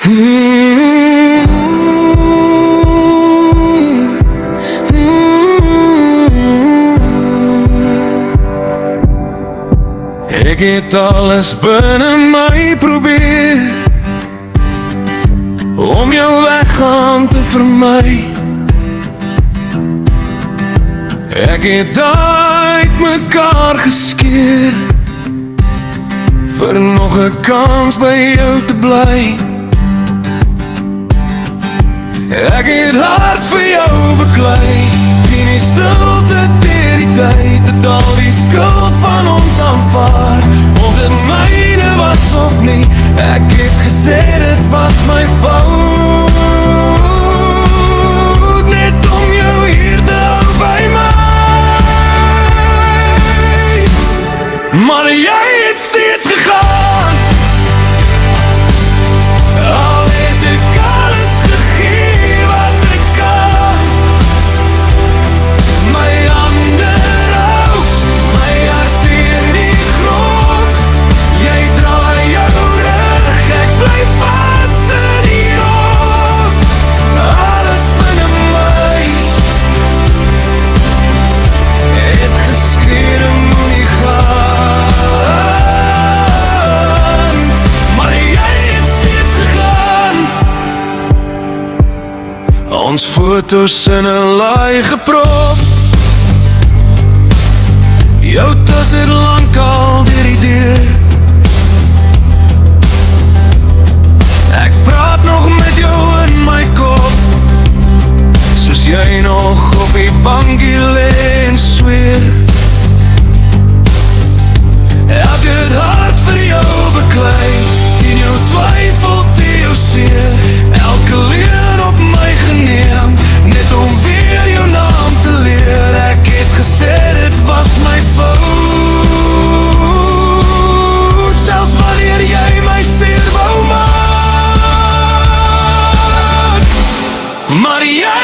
Ek het alles binne my probeer om jou weggaan te vermy. Ek het uit mekaar geskeer vir nog 'n kans by jou te bly. Ek het hard vir jou beklei, in die stilte deur die tyd, het al die skuld van ons aanvaar, of dit myne was of nie. Ek het gesê dit was my fout, net om jou hier te hou by my. Maar jy het steeds gegaan, al het ek alles gegee wat ek kan. My hande rou, my hart in die grond. Jy draai jou rug, ek bly vas in die rok. Alles binne my het geskree, moenie gaan, maar jy het steeds gegaan. Ons foto's in 'n laai geprop, jou tas het lankal deur die deur. Ek praat nog met jou in my kop, soos jy nog op die bankie lê en sweer. Ek het hard vir jou beklei, teen jou twyfel, teen jou seer. Elke leuen op my geneem, net om weer jou naam te leer. Ek het gesê dit was my fout, selfs wanneer jy my seer wou maak. Maar jy